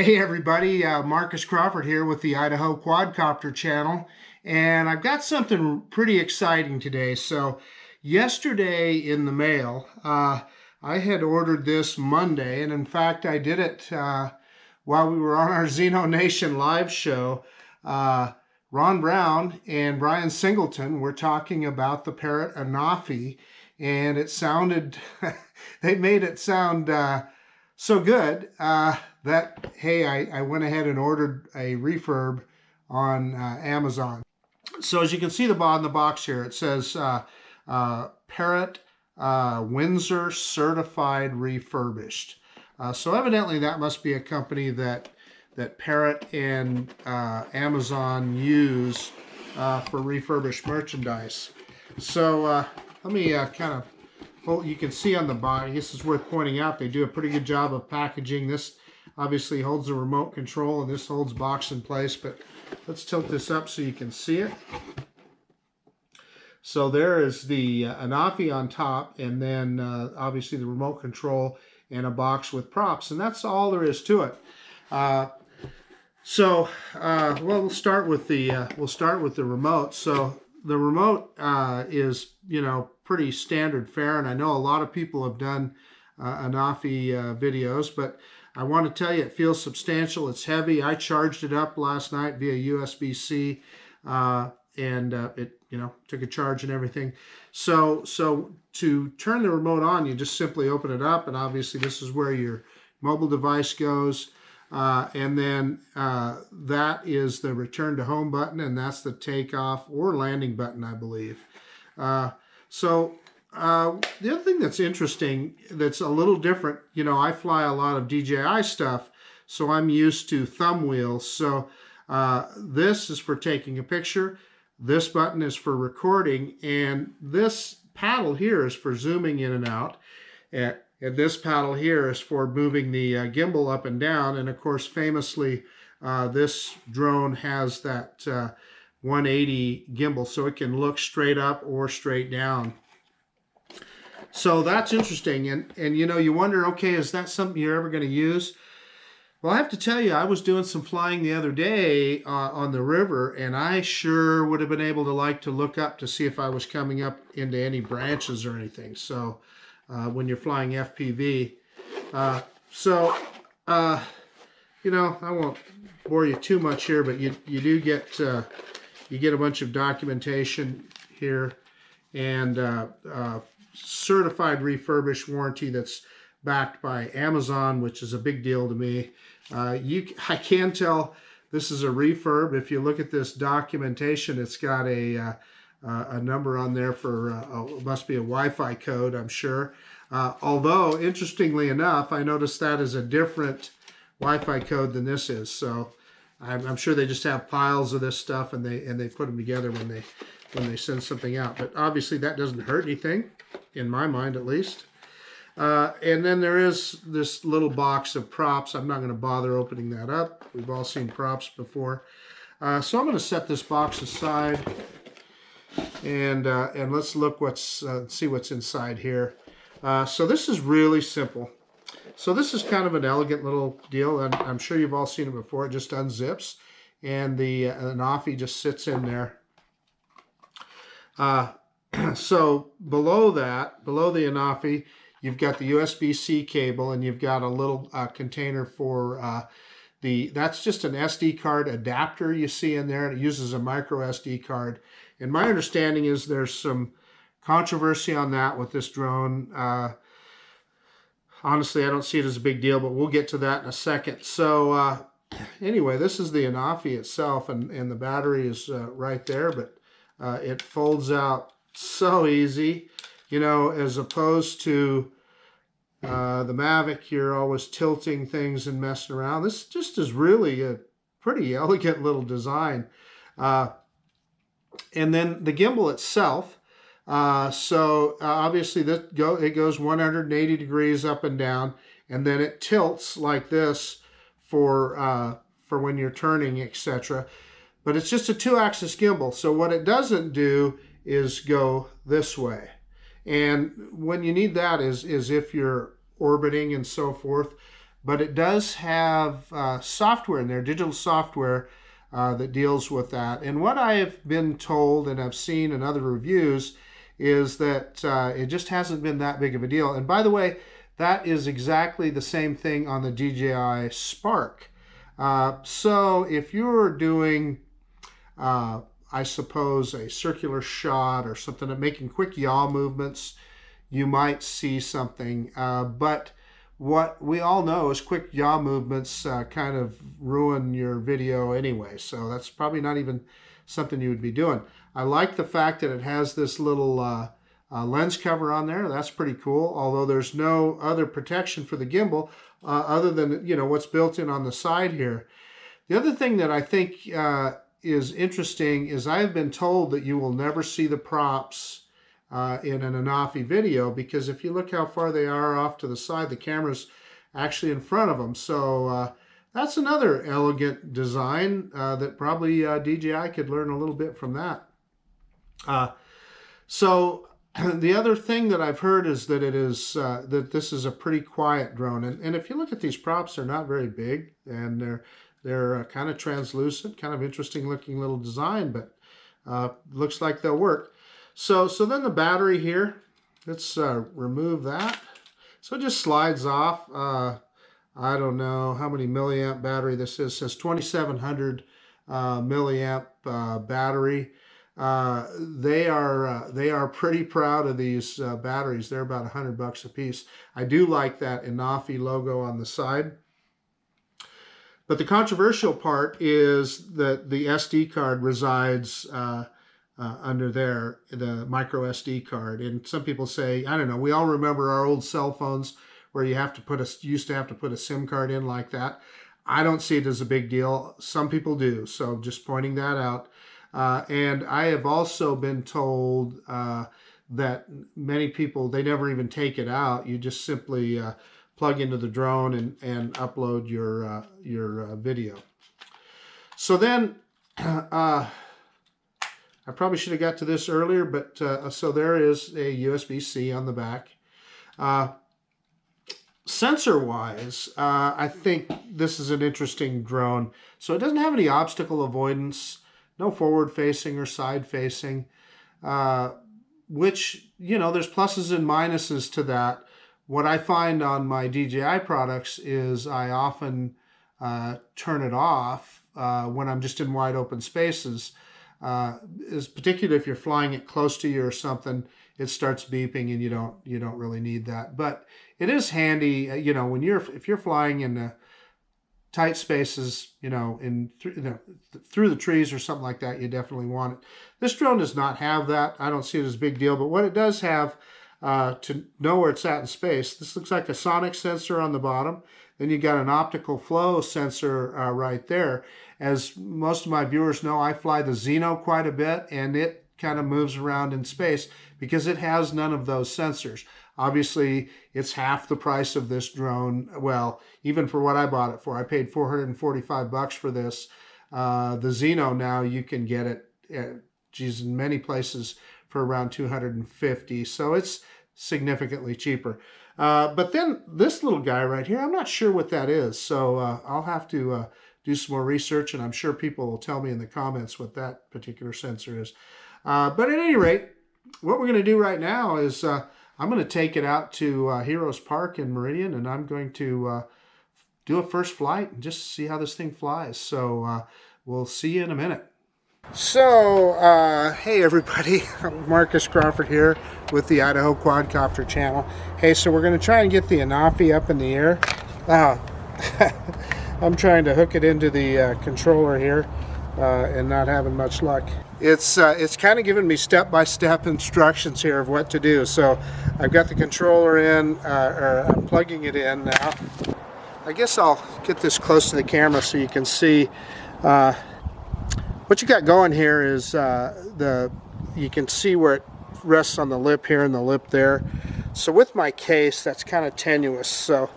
Hey everybody, Marcus Crawford here with the Idaho Quadcopter channel, and I've got something pretty exciting today. So yesterday in the mail, I had ordered this Monday, and in fact I did it while we were on our Xeno Nation live show. Ron Brown and Brian Singleton were talking about the Parrot Anafi, and it sounded, they made it sound so good that, hey, I went ahead and ordered a refurb on Amazon. So as you can see on the box here, it says Parrot Windsor Certified Refurbished. So evidently that must be a company that Parrot and Amazon use for refurbished merchandise. So let me kind of, well, you can see on the body, this is worth pointing out, they do a pretty good job of packaging. This obviously holds the remote control, and this holds box in place, but let's tilt this up so you can see it. So there is the Anafi on top, and then obviously the remote control and a box with props, and that's all there is to it. Well, we'll start with the remote. So the remote is, pretty standard fare, and I know a lot of people have done Anafi videos, but I want to tell you it feels substantial. It's heavy. I charged it up last night via USB-C, and it took a charge and everything. So to turn the remote on, you just simply open it up, and obviously this is where your mobile device goes. And then that is the return to home button, and that's the takeoff or landing button, I believe. The other thing that's interesting, that's a little different, I fly a lot of DJI stuff, so I'm used to thumb wheels. So this is for taking a picture, this button is for recording, and this paddle here is for zooming in and out. And this paddle here is for moving the gimbal up and down. And of course, famously, this drone has that 180 gimbal, so it can look straight up or straight down. So that's interesting. And you wonder, okay, is that something you're ever going to use? Well, I have to tell you, I was doing some flying the other day on the river, and I sure would have been able to look up to see if I was coming up into any branches or anything. So when you're flying FPV. I won't bore you too much here, but you do get you get a bunch of documentation here, and certified refurbished warranty that's backed by Amazon, which is a big deal to me. I can tell this is a refurb. If you look at this documentation, it's got a number on there for, must be a Wi-Fi code, I'm sure. Although, interestingly enough, I noticed that is a different Wi-Fi code than this is. So I'm sure they just have piles of this stuff, and they put them together when they send something out. But obviously that doesn't hurt anything, in my mind at least. And then there is this little box of props. I'm not going to bother opening that up. We've all seen props before. So I'm going to set this box aside. And let's look see what's inside here. So this is really simple. So this is kind of an elegant little deal, and I'm sure you've all seen it before. It just unzips, and the Anafi just sits in there. So below the Anafi, you've got the USB-C cable, and you've got a little container for that's just an SD card adapter you see in there, and it uses a micro SD card. And my understanding is there's some controversy on that with this drone. Honestly, I don't see it as a big deal, but we'll get to that in a second. So anyway, this is the Anafi itself, and the battery is right there, but it folds out so easy, as opposed to the Mavic. You're always tilting things and messing around. This just is really a pretty elegant little design. And then the gimbal itself, obviously it goes 180 degrees up and down, and then it tilts like this for when you're turning, etc. But it's just a 2-axis gimbal, so what it doesn't do is go this way. And when you need that is if you're orbiting and so forth. but it does have software in there, digital software that deals with that. And what I have been told and I've seen in other reviews is that it just hasn't been that big of a deal. And by the way, that is exactly the same thing on the DJI Spark. So if you're doing, I suppose, a circular shot or something, and making quick yaw movements, you might see something. But what we all know is quick yaw movements kind of ruin your video anyway. So that's probably not even something you would be doing. I like the fact that it has this little lens cover on there. That's pretty cool, although there's no other protection for the gimbal other than, you know, what's built in on the side here. The other thing that I think is interesting is I've been told that you will never see the props in an Anafi video, because if you look how far they are off to the side, the camera's actually in front of them. So that's another elegant design that probably DJI could learn a little bit from that. So the other thing that I've heard is that it is that this is a pretty quiet drone, and if you look at these props, they're not very big, and they're kind of translucent, kind of interesting looking little design, but looks like they'll work. So then the battery here, let's remove that. So it just slides off. I don't know how many milliamp battery this is. It says 2700 milliamp battery. They are pretty proud of these batteries. They're about $100 a piece. I do like that Anafi logo on the side. But the controversial part is that the SD card resides under there, the micro SD card. And some people say, I don't know, we all remember our old cell phones where you used to have to put a SIM card in like that. I don't see it as a big deal. Some people do, so just pointing that out. And I have also been told that many people, they never even take it out. You just simply plug into the drone and upload your video. So then, I probably should have got to this earlier, but so there is a USB-C on the back. Sensor-wise, I think this is an interesting drone. So it doesn't have any obstacle avoidance, no forward-facing or side-facing, which, you know, there's pluses and minuses to that. What I find on my DJI products is I often turn it off when I'm just in wide open spaces. Is particularly if you're flying it close to you or something, it starts beeping and you don't really need that. But it is handy, you know, if you're flying in tight spaces, you know, through the trees or something like that, you definitely want it. This drone does not have that. I don't see it as a big deal, but what it does have to know where it's at in space, this looks like a sonic sensor on the bottom. Then you got an optical flow sensor right there. As most of my viewers know, I fly the Xeno quite a bit, and it kind of moves around in space because it has none of those sensors. Obviously, it's half the price of this drone. Well, even for what I bought it for, I paid $445 for this. The Xeno now, you can get it, in many places for around $250. So it's significantly cheaper. But then this little guy right here, I'm not sure what that is. So I'll have to do some more research, and I'm sure people will tell me in the comments what that particular sensor is. But at any rate, what we're going to do right now is I'm going to take it out to Heroes Park in Meridian, and I'm going to do a first flight and just see how this thing flies. So we'll see you in a minute. So, hey everybody, Marcus Crawford here with the Idaho Quadcopter channel. Hey, so we're going to try and get the Anafi up in the air. I'm trying to hook it into the controller here and not having much luck. It's kind of giving me step-by-step instructions here of what to do. So I've got the controller in, or I'm plugging it in now. I guess I'll get this close to the camera so you can see. What you got going here is you can see where it rests on the lip here and the lip there. So with my case, that's kind of tenuous. So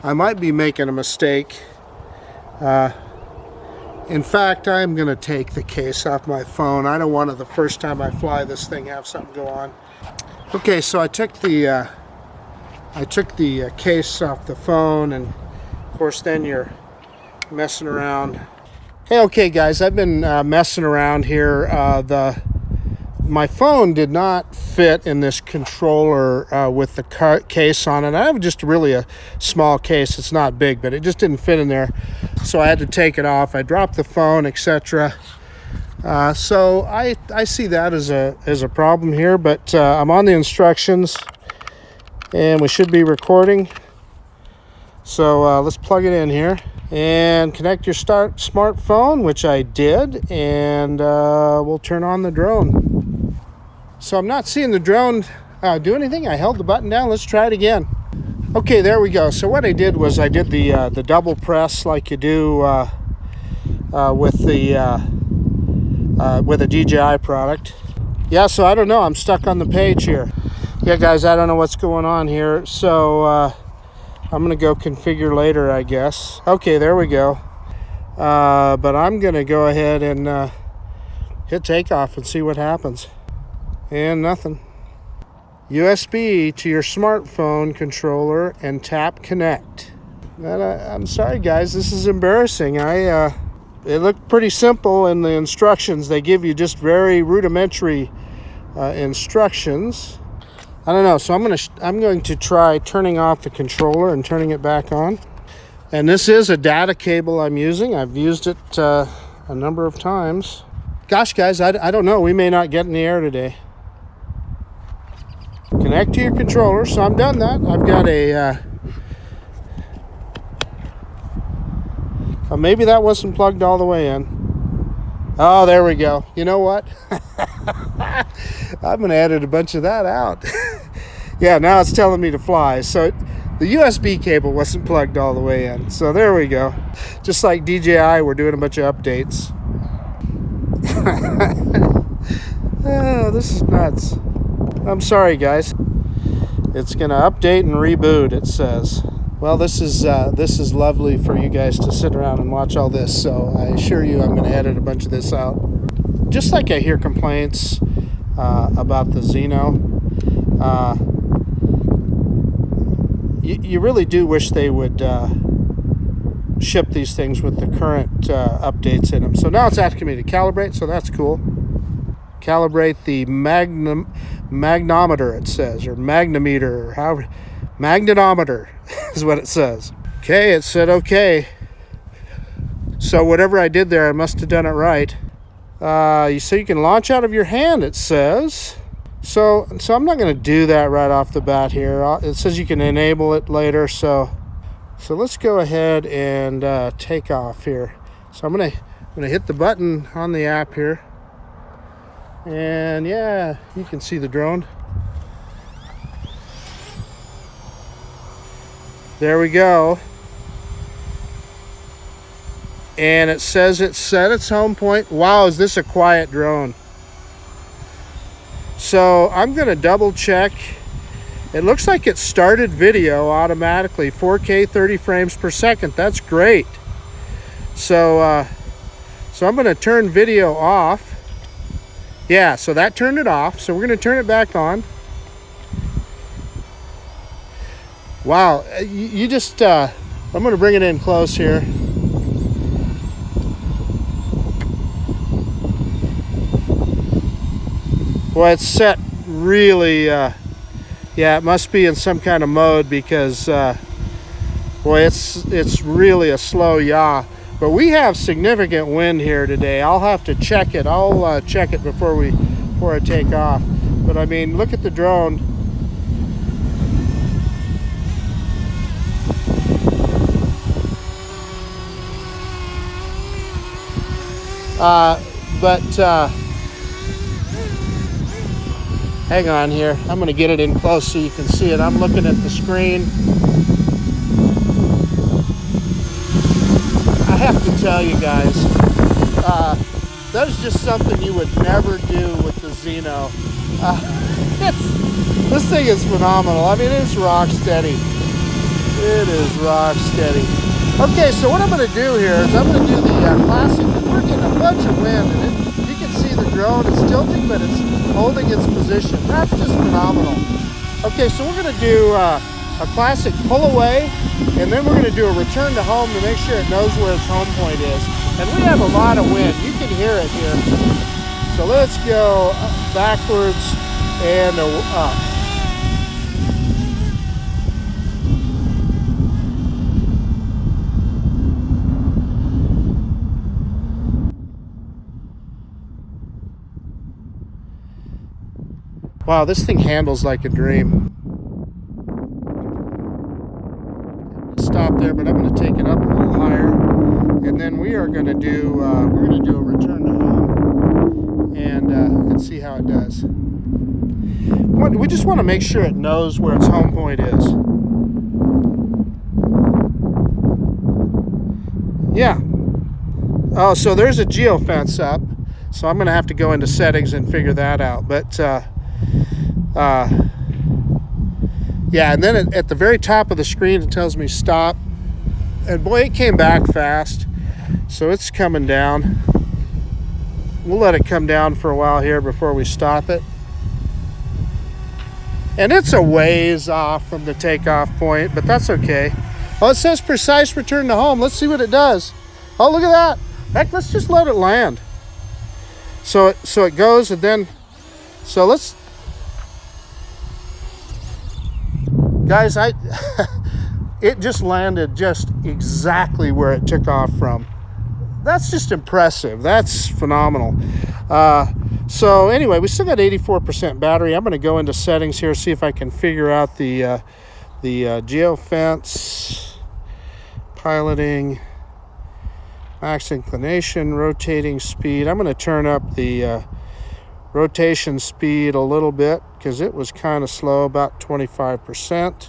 I might be making a mistake. In fact, I'm going to take the case off my phone. I don't want to, the first time I fly this thing, have something go on. Okay, so I took the case off the phone, and course, then you're messing around. Hey, okay guys, I've been messing around here. My phone did not fit in this controller with the case on it. I have just really a small case. It's not big, but it just didn't fit in there. So I had to take it off. I dropped the phone, etc. So I see that as a problem here, but I'm on the instructions and we should be recording. So let's plug it in here and connect your smartphone, which I did, and we'll turn on the drone. So I'm not seeing the drone do anything. I held the button down. Let's try it again. Okay, there we go. So what I did was I did the double press like you do with a DJI product. Yeah, so I don't know. I'm stuck on the page here. Yeah, guys, I don't know what's going on here. So I'm going to go configure later, I guess. Okay, there we go. But I'm going to go ahead and hit takeoff and see what happens. And nothing. USB to your smartphone controller and tap connect. And I'm sorry, guys, this is embarrassing. It looked pretty simple in the instructions. They give you just very rudimentary instructions. I don't know, so I'm going to try turning off the controller and turning it back on. And this is a data cable I'm using. I've used it a number of times. Gosh, guys, I don't know. We may not get in the air today. Connect to your controller. So I'm done that. I've got a... maybe that wasn't plugged all the way in. Oh, there we go. You know what? I'm going to edit a bunch of that out. Yeah, now it's telling me to fly. So the USB cable wasn't plugged all the way in. So there we go. Just like DJI, we're doing a bunch of updates. Oh, this is nuts. I'm sorry, guys. It's going to update and reboot, it says. Well, this is lovely for you guys to sit around and watch all this. So I assure you I'm going to edit a bunch of this out. Just like I hear complaints about the Xeno, you really do wish they would ship these things with the current updates in them. So now it's asking me to calibrate, so that's cool. Calibrate the magnometer, it says, or magnometer, or however. Magnetometer is what it says. Okay, it said okay. So whatever I did there, I must have done it right. You say you can launch out of your hand, it says. So I'm not going to do that right off the bat here. It says you can enable it later. So let's go ahead and take off here. So I'm gonna hit the button on the app here, and yeah, you can see the drone. There we go. And it says it set its home point. Wow, is this a quiet drone? So I'm going to double check. It looks like it started video automatically, 4K 30 frames per second. That's great. So I'm going to turn video off. Yeah, so that turned it off. So we're going to turn it back on. Wow, you just, I'm going to bring it in close here. Boy, it's set really, yeah, it must be in some kind of mode because, boy, it's really a slow yaw. But we have significant wind here today. I'll have to check it. I'll check it before I take off. But I mean, look at the drone. Hang on here. I'm going to get it in close so you can see it. I'm looking at the screen. I have to tell you guys, that's just something you would never do with the Xeno. This thing is phenomenal. I mean, it's rock steady. It is rock steady. Okay, so what I'm going to do here is I'm going to do the classic. We're getting a bunch of wind, and you can see the drone. It's tilting, but it's holding its position. That's just phenomenal. Okay, so we're going to do a classic pull away And then we're going to do a return to home to make sure it knows where its home point is. And we have a lot of wind. You can hear it here. So let's go backwards and up. Wow, this thing handles like a dream. Stop there, but I'm going to take it up a little higher, and then we are going to do a return to home and see how it does. We just want to make sure it knows where its home point is. Yeah. Oh, so there's a geofence up, so I'm going to have to go into settings and figure that out. But yeah, and then at the very top of the screen it tells me stop, and boy, it came back fast, so it's coming down. We'll let it come down for a while here before we stop it. And it's a ways off from the takeoff point, but that's okay. Oh, it says precise return to home. Let's see what it does. Oh, look at that. Heck, let's just let it land. So it goes, and then, so let's, guys, it just landed just exactly where it took off from. That's just impressive. That's phenomenal. So anyway, we still got 84% battery. I'm going to go into settings here, see if I can figure out the geofence, piloting, max inclination, rotating speed. I'm going to turn up the rotation speed a little bit because it was kind of slow, about 25%.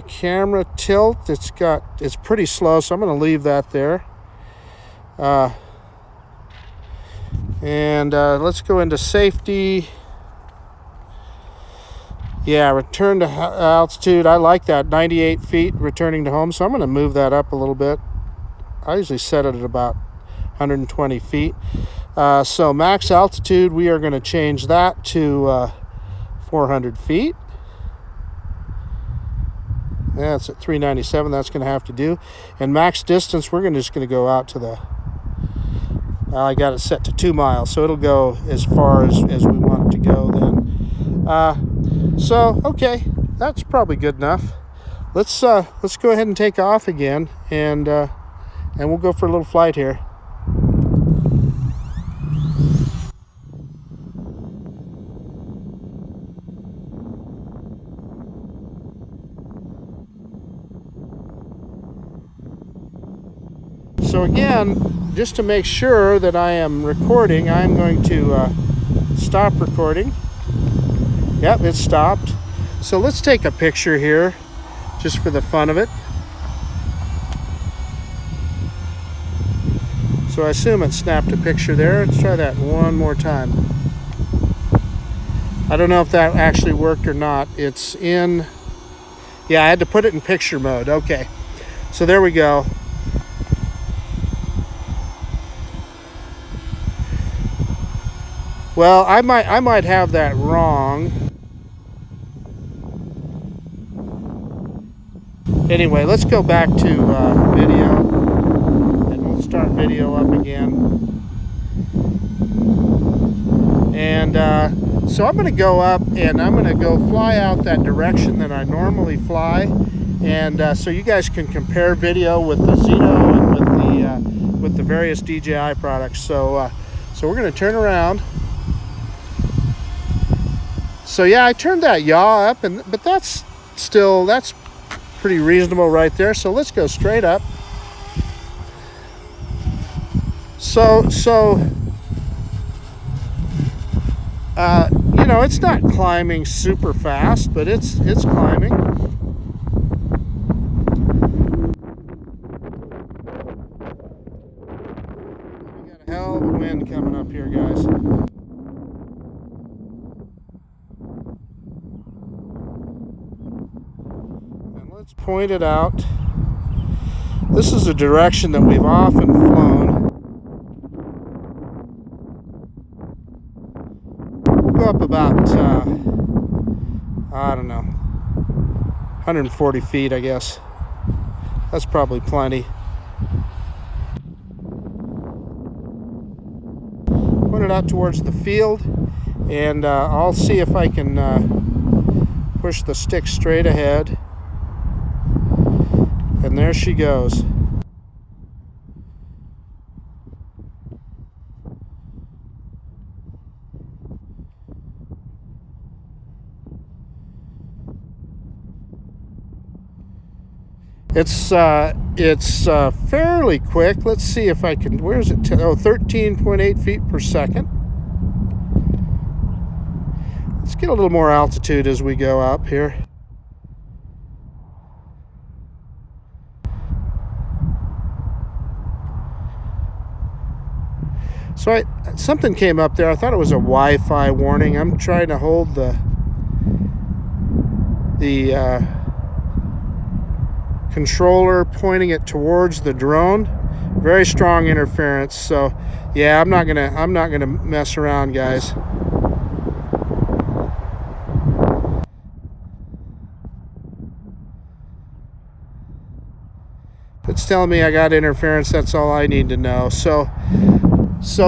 Camera tilt, it's pretty slow, so I'm going to leave that there. And let's go into safety. Yeah, return to altitude. I like that, 98 feet returning to home, so I'm going to move that up a little bit. I usually set it at about 120 feet. So max altitude, we are going to change that to 400 feet. That's at 397. That's going to have to do. And max distance, we're just going to go out to the, I got it set to 2 miles, so it'll go as far as we want it to go then. So, okay, that's probably good enough. Let's go ahead and take off again, and we'll go for a little flight here. So again, just to make sure that I am recording, I'm going to stop recording. Yep, it stopped. So let's take a picture here, just for the fun of it. So I assume it snapped a picture there. Let's try that one more time. I don't know if that actually worked or not. It's in, yeah, I had to put it in picture mode. Okay, so there we go. Well, I might have that wrong. Anyway, let's go back to video, and we'll start video up again. And so I'm going to go up, and I'm going to go fly out that direction that I normally fly, and so you guys can compare video with the Zeno and with the various DJI products. So we're going to turn around. So yeah, I turned that yaw up, but that's pretty reasonable right there. So let's go straight up. So you know, it's not climbing super fast, but it's climbing. We got a hell of a wind coming up here, guys. Let's point it out. This is a direction that we've often flown. We'll go up about, I don't know, 140 feet, I guess. That's probably plenty. Point it out towards the field, and I'll see if I can push the stick straight ahead. And there she goes. It's fairly quick. Let's see if I can, where is it? 13.8 feet per second. Let's get a little more altitude as we go up here. So something came up there. I thought it was a Wi-Fi warning. I'm trying to hold the controller, pointing it towards the drone. Very strong interference. So yeah, I'm not gonna mess around, guys. If it's telling me I got interference, that's all I need to know. So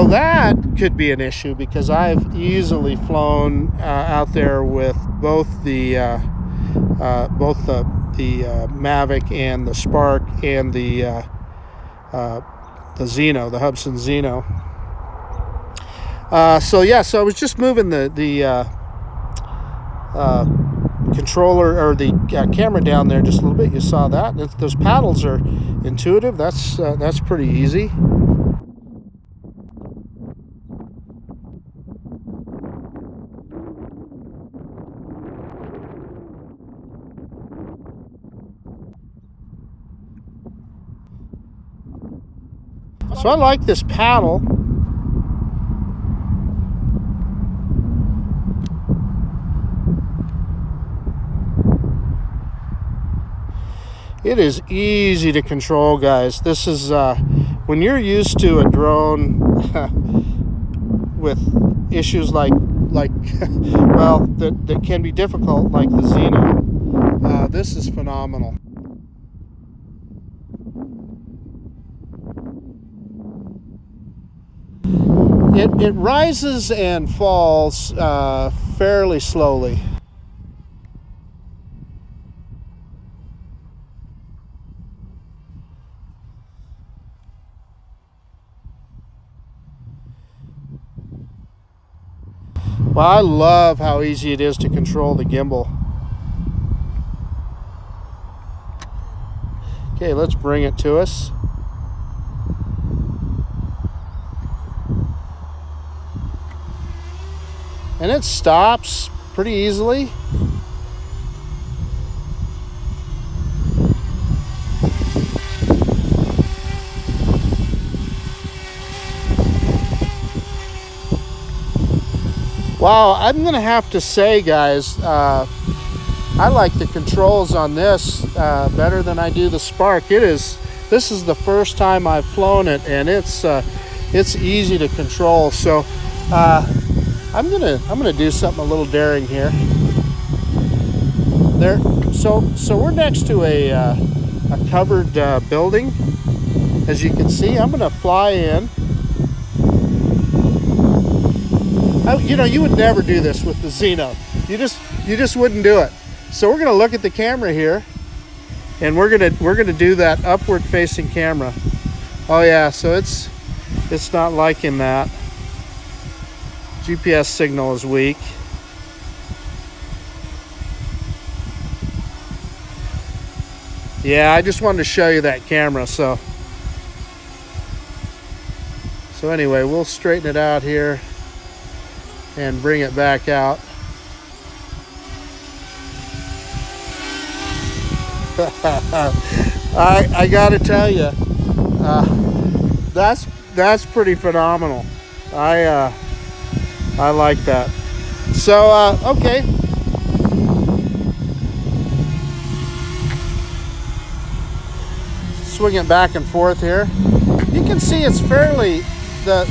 that could be an issue, because I've easily flown out there with both the Mavic and the Spark and the Xeno, the Hubsan Xeno. So yeah, so I was just moving the controller, or the camera down there just a little bit. You saw that. Those paddles are intuitive. That's pretty easy. So I like this paddle. It is easy to control, guys. This is when you're used to a drone with issues like well, that can be difficult, like the Xeno. This is phenomenal. It rises and falls fairly slowly. Well, I love how easy it is to control the gimbal. Okay, let's bring it to us. And it stops pretty easily. Wow, I'm gonna have to say, guys, I like the controls on this better than I do the Spark. This is the first time I've flown it, and it's easy to control. So I'm gonna do something a little daring here. There, so we're next to a covered building, as you can see. I'm gonna fly in. You know, you would never do this with the Xeno. You just wouldn't do it. So we're gonna look at the camera here, and we're gonna do that upward facing camera. Oh yeah, so it's not liking that. GPS signal is weak. Yeah, I just wanted to show you that camera. So anyway, we'll straighten it out here and bring it back out. I gotta tell you, that's pretty phenomenal. I like that. So okay, swing it back and forth here. You can see it's fairly, the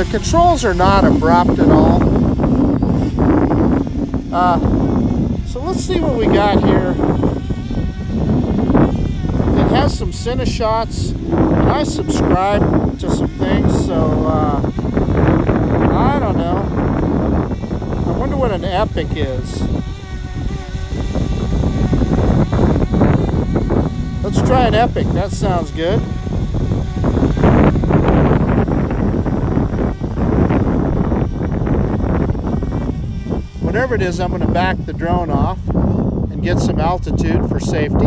controls are not abrupt at all. So let's see what we got here. It has some cine shots, and I subscribe to some things, so I don't know. I wonder what an epic is. Let's try an epic. That sounds good. Whatever it is, I'm going to back the drone off and get some altitude for safety.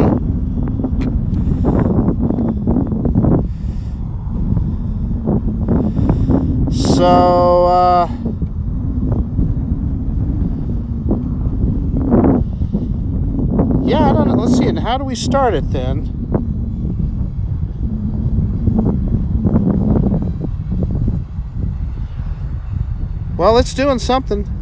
So, yeah, I don't know. Let's see. And how do we start it then? Well, it's doing something.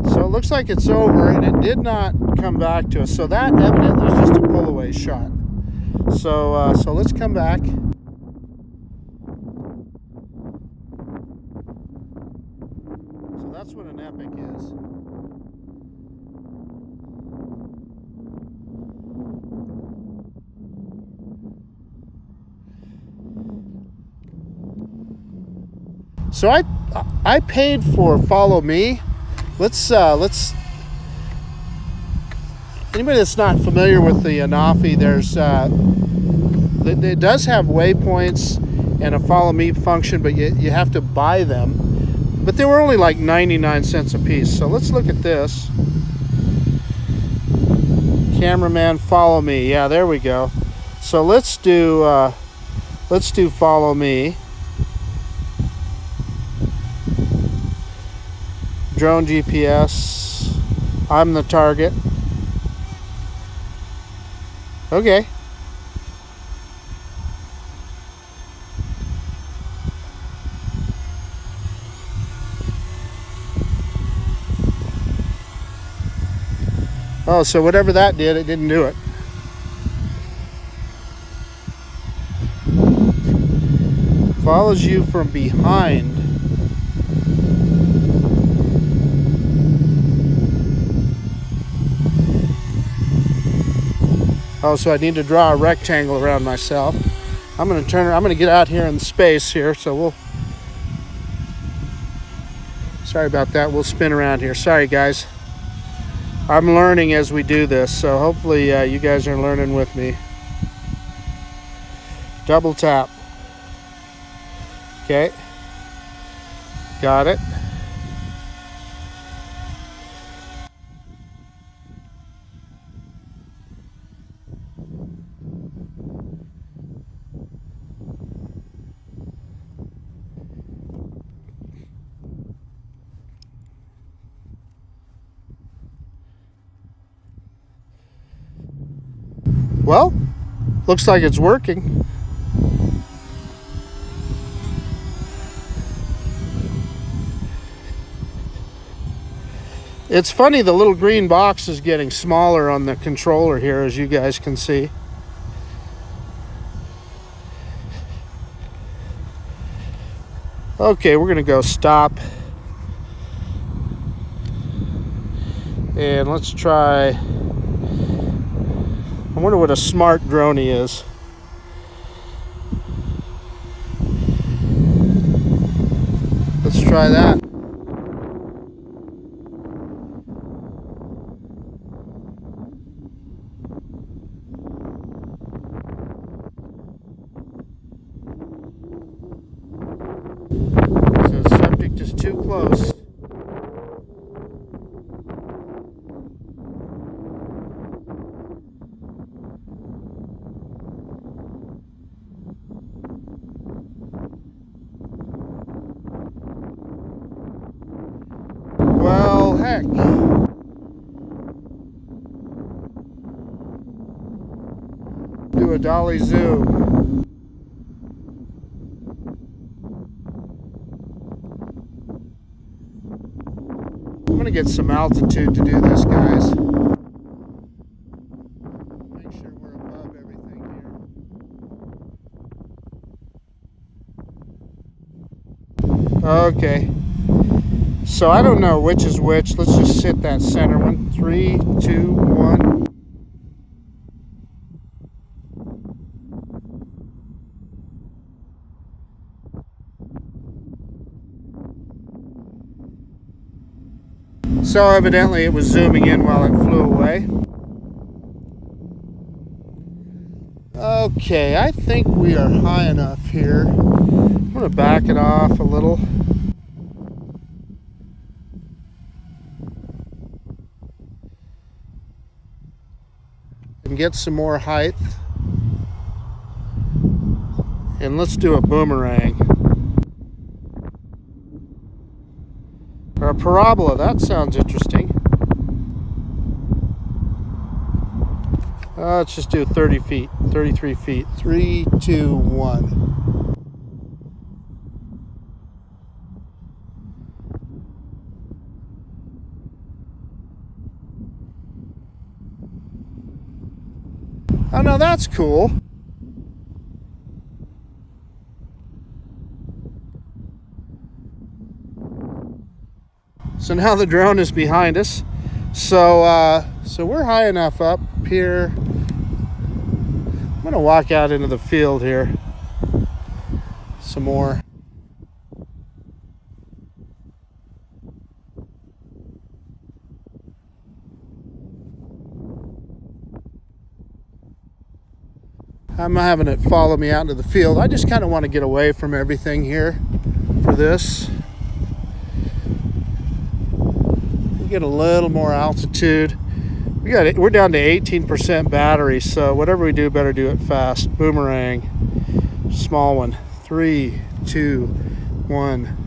So it looks like it's over, and it did not come back to us. So that evidently was just a pull away shot. So so let's come back. So that's what an epic is. So I paid for Follow Me. Let's anybody that's not familiar with the Anafi, there's it does have waypoints and a Follow Me function, but you have to buy them. But they were only like 99 cents a piece. So let's look at this. Cameraman, follow me. Yeah, there we go. So let's do Follow Me. Drone GPS. I'm the target. Okay. Oh, so whatever that did, it didn't do it. Follows you from behind. Oh, so I need to draw a rectangle around myself. I'm going to get out here in space here, so we'll... Sorry about that. We'll spin around here. Sorry, guys. I'm learning as we do this, so hopefully you guys are learning with me. Double tap. Okay. Got it. Well, looks like it's working. It's funny, the little green box is getting smaller on the controller here, as you guys can see. Okay, we're gonna go stop. And let's try, I wonder what a smart drone is. Let's try that. So the subject is too close. Well, heck. do a dolly zoom. I'm going to get some altitude to do this, guys. Make sure we're above everything here. Okay. So I don't know which is which. Let's just hit that center one. 3, 2, 1. So evidently it was zooming in while it flew away. Okay, I think we are high enough here. I'm going to back it off a little. And get some more height. And let's do a boomerang. Or a parabola, that sounds interesting. Let's just do 30 feet, 33 feet. 3, 2, 1. Oh, no, that's cool. So now the drone is behind us. So we're high enough up here. I'm going to walk out into the field here some more. I'm having it follow me out into the field. I just kind of want to get away from everything here for this. Get a little more altitude. We're down to 18% battery, so whatever we do, better do it fast. Boomerang, small one. 3, 2, 1.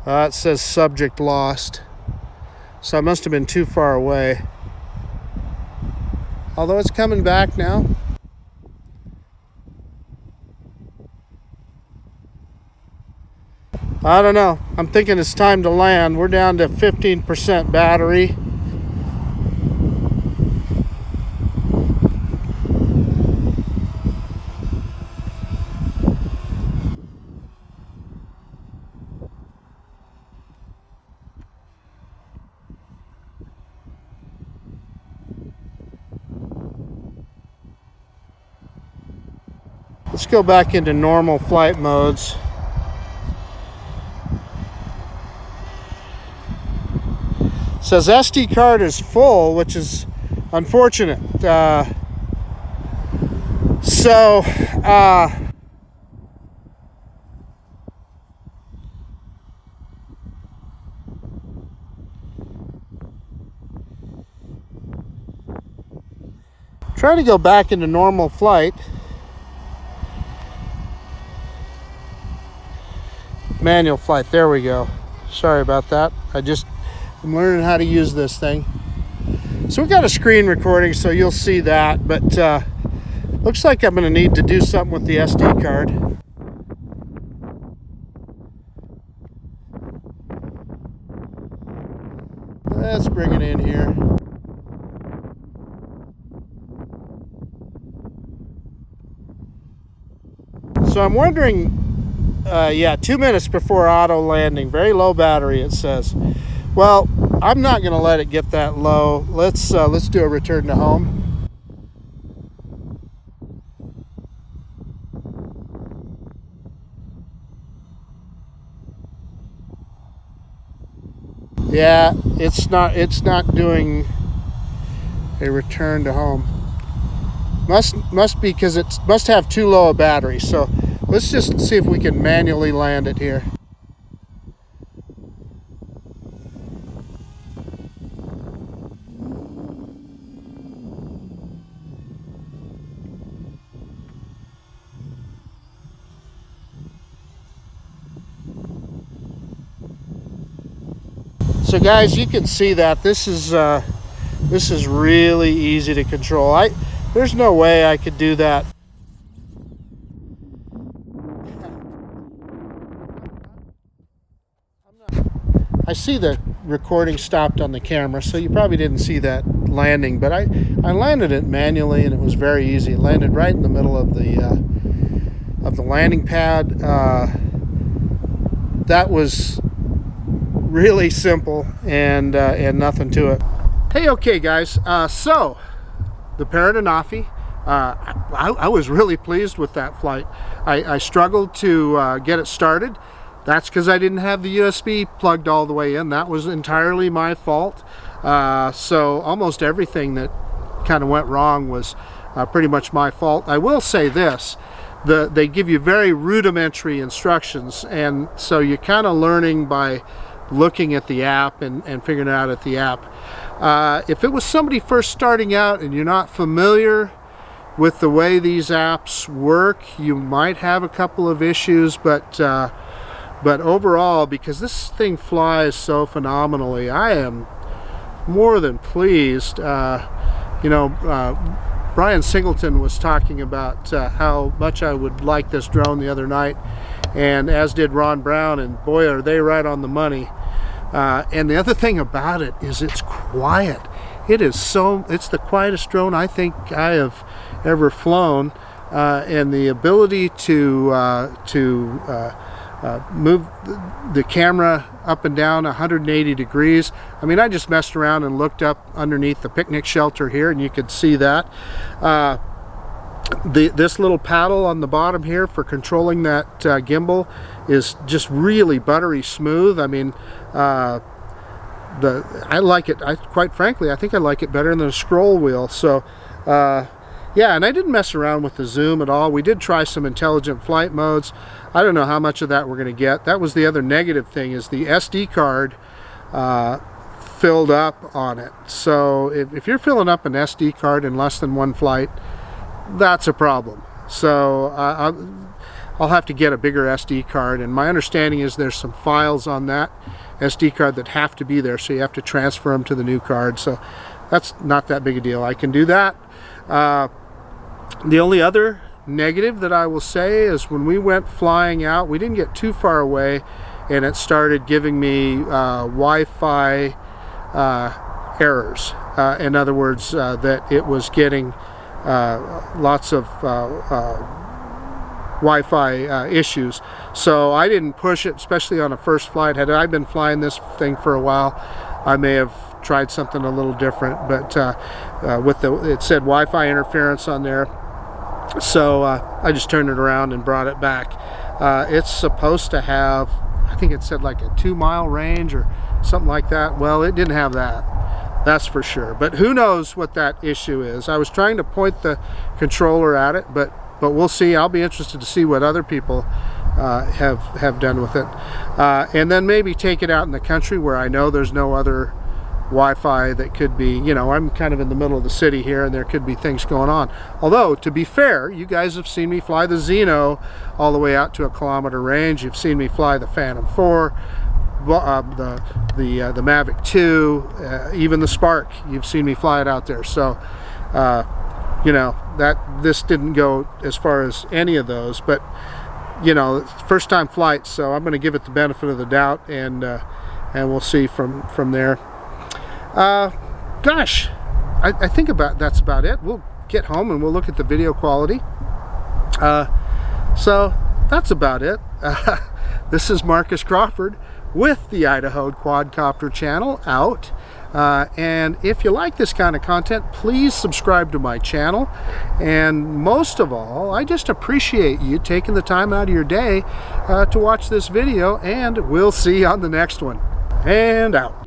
It says subject lost, so I must have been too far away. Although it's coming back now. I don't know. I'm thinking it's time to land. We're down to 15% battery. Let's go back into normal flight modes. It says SD card is full, which is unfortunate. Trying to go back into normal flight. Manual flight, there we go. Sorry about that. I'm learning how to use this thing. So we've got a screen recording, so you'll see that, but looks like I'm gonna need to do something with the SD card. Let's bring it in here. So I'm wondering, 2 minutes before auto landing, very low battery it says. Well, I'm not going to let it get that low. Let's do a return to home. Yeah, it's not doing a return to home. Must be because it must have too low a battery. So let's just see if we can manually land it here. So guys, you can see that this is really easy to control. There's no way I could do that. I see the recording stopped on the camera, so you probably didn't see that landing, but I landed it manually and it was very easy. It landed right in the middle of the landing pad. That was really simple and nothing to it. Hey, okay guys, so the Parrot Anafi, I was really pleased with that flight. I struggled to get it started. That's because I didn't have the USB plugged all the way in. That was entirely my fault. So almost everything that kind of went wrong was pretty much my fault. I will say this, they give you very rudimentary instructions, and so you're kind of learning by looking at the app and figuring it out at the app. If it was somebody first starting out and you're not familiar with the way these apps work, you might have a couple of issues, but overall, because this thing flies so phenomenally, I am more than pleased. Brian Singleton was talking about how much I would like this drone the other night, and as did Ron Brown, and boy are they right on the money. And the other thing about it is it's quiet. It's the quietest drone I think I have ever flown, and the ability to move the camera up and down 180 degrees. I mean, I just messed around and looked up underneath the picnic shelter here, and you could see that. This little paddle on the bottom here for controlling that gimbal is just really buttery smooth. I mean, I like it. Quite frankly, I think I like it better than a scroll wheel. So yeah, and I didn't mess around with the zoom at all. We did try some intelligent flight modes. I don't know how much of that we're going to get. That was the other negative thing, is the SD card filled up on it. So if you're filling up an SD card in less than one flight, that's a problem. So I'll have to get a bigger SD card, and my understanding is there's some files on that SD card that have to be there, so you have to transfer them to the new card. So that's not that big a deal. I can do that. The only other negative that I will say is when we went flying out, we didn't get too far away, and it started giving me Wi-Fi errors. In other words, that it was getting lots of Wi-Fi issues. So I didn't push it, especially on a first flight. Had I been flying this thing for a while, I may have tried something a little different, but it said Wi-Fi interference on there. So I just turned it around and brought it back. It's supposed to have, I think it said like a 2-mile range or something like that. Well, it didn't have that, that's for sure. But who knows what that issue is. I was trying to point the controller at it, but we'll see. I'll be interested to see what other people have done with it. And then maybe take it out in the country where I know there's no other Wi-Fi that could be, I'm kind of in the middle of the city here, and there could be things going on. Although, to be fair, you guys have seen me fly the Xeno all the way out to a kilometer range. You've seen me fly the Phantom 4, the Mavic 2, even the Spark. You've seen me fly it out there. So, this didn't go as far as any of those, but first time flight, so I'm going to give it the benefit of the doubt, and we'll see from there. Gosh, I think that's about it. We'll get home and we'll look at the video quality. So that's about it. This is Marcus Crawford with the Idaho Quadcopter channel out. And if you like this kind of content, please subscribe to my channel. And most of all, I just appreciate you taking the time out of your day to watch this video, and we'll see you on the next one. And out.